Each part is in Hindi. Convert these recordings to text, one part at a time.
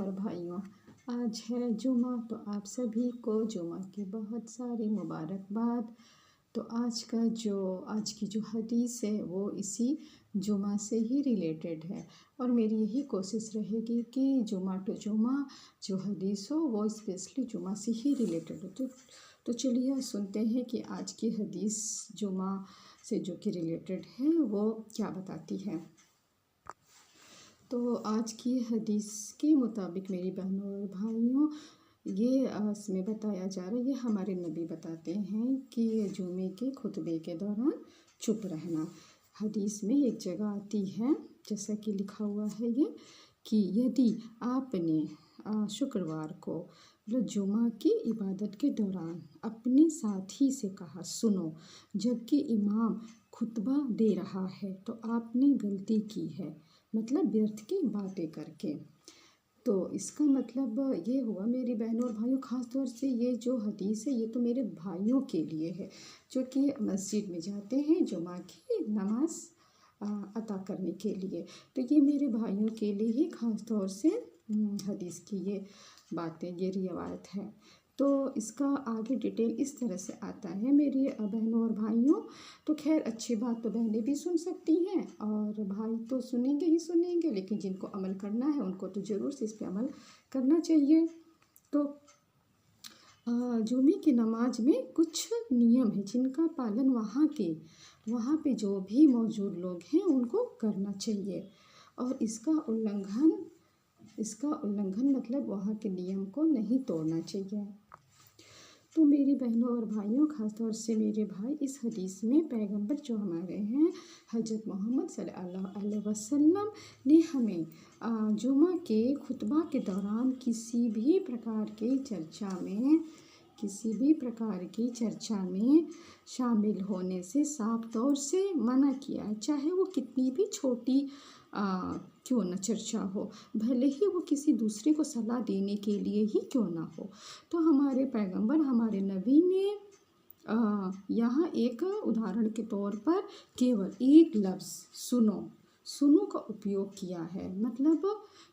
और भाइयों, आज है जुमा, तो आप सभी को जुमा की बहुत सारी मुबारकबाद। तो आज की जो हदीस है वो इसी जुमा से ही रिलेटेड है और मेरी यही कोशिश रहेगी कि जुमा टू जुमा जो हदीस हो वो स्पेशली जुमा से ही रिलेटेड हो। तो चलिए सुनते हैं कि आज की हदीस जुमा से जो कि रिलेटेड है वो क्या बताती है। तो आज की हदीस के मुताबिक मेरी बहनों और भाइयों, ये इसमें बताया जा रहा है, ये हमारे नबी बताते हैं कि जुमे के खुतबे के दौरान चुप रहना। हदीस में एक जगह आती है, जैसा कि लिखा हुआ है ये, कि यदि आपने शुक्रवार को मतलब जुमा की इबादत के दौरान अपने साथी से कहा सुनो जबकि इमाम खुतबा दे रहा है तो आपने गलती की है, मतलब व्यर्थ की बातें करके। तो इसका मतलब ये हुआ मेरी बहनों और भाइयों, ख़ास तौर से ये जो हदीस है ये तो मेरे भाइयों के लिए है जो कि मस्जिद में जाते हैं जुमा की नमाज अता करने के लिए। तो ये मेरे भाइयों के लिए ही ख़ास तौर से हदीस की ये बातें, ये रिवायत है। तो इसका आगे डिटेल इस तरह से आता है मेरी बहनों और भाइयों। तो खैर अच्छी बात तो बहनें भी सुन सकती हैं और भाई तो सुनेंगे ही सुनेंगे, लेकिन जिनको अमल करना है उनको तो ज़रूर से इस पर अमल करना चाहिए। तो जुमे की नमाज में कुछ नियम है जिनका पालन वहाँ पे जो भी मौजूद लोग हैं उनको करना चाहिए और इसका उल्लंघन मतलब वहाँ के नियम को नहीं तोड़ना चाहिए। तो मेरी बहनों और भाइयों, ख़ासतौर से मेरे भाई, इस हदीस में पैगंबर जो हमारे हैं हज़रत मोहम्मद सल्लल्लाहु अलैहि वसल्लम ने हमें जुमा के खुतबा के दौरान किसी भी प्रकार की चर्चा में शामिल होने से साफ तौर से मना किया है, चाहे वो कितनी भी छोटी क्यों न चर्चा हो, भले ही वो किसी दूसरे को सलाह देने के लिए ही क्यों ना हो। तो हमारे पैगंबर, हमारे नबी ने यहाँ एक उदाहरण के तौर पर केवल एक लफ्ज़ सुनो का उपयोग किया है। मतलब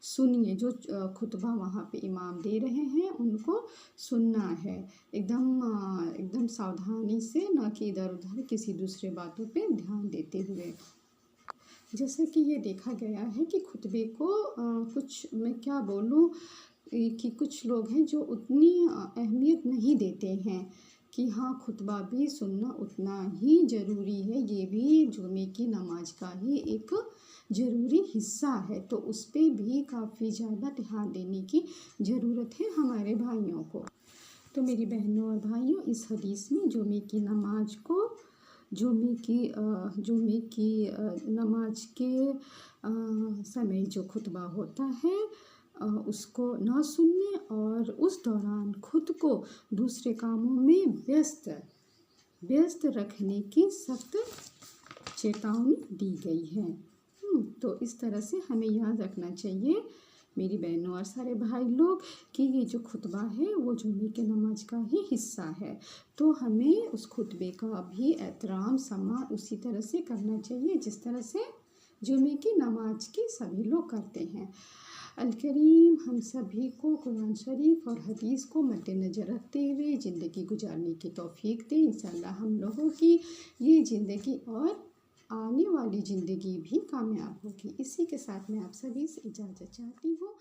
सुनिए, जो खुतबा वहाँ पे इमाम दे रहे हैं उनको सुनना है एकदम सावधानी से, ना कि इधर उधर किसी दूसरे बातों पे ध्यान देते हुए। जैसे कि ये देखा गया है कि खुतबे को मैं क्या बोलूँ कि कुछ लोग हैं जो उतनी अहमियत नहीं देते हैं कि हाँ खुतबा भी सुनना उतना ही ज़रूरी है, ये भी जुमे की नमाज का ही एक ज़रूरी हिस्सा है। तो उस पर भी काफ़ी ज़्यादा ध्यान देने की ज़रूरत है हमारे भाइयों को। तो मेरी बहनों और भाइयों, इस हदीस में जुमे की नमाज के समय जो खुतबा होता है उसको ना सुनने और उस दौरान खुद को दूसरे कामों में व्यस्त रखने की सख्त चेतावनी दी गई है। तो इस तरह से हमें याद रखना चाहिए मेरी बहनों और सारे भाई लोग कि ये जो खुतबा है वो जुमे के नमाज का ही हिस्सा है। तो हमें उस खुतबे का भी एहतराम सम्मान उसी तरह से करना चाहिए जिस तरह से जुमे की नमाज की सभी लोग करते हैं। अल करीम हम सभी को कुरान शरीफ और हदीस को मद्देनज़र रखते हुए ज़िंदगी गुजारने की तौफीक दे। इंशाअल्लाह हम लोगों की ये ज़िंदगी और आने वाली ज़िंदगी भी कामयाब होगी। इसी के साथ मैं आप सभी से इजाज़त चाहती हूँ।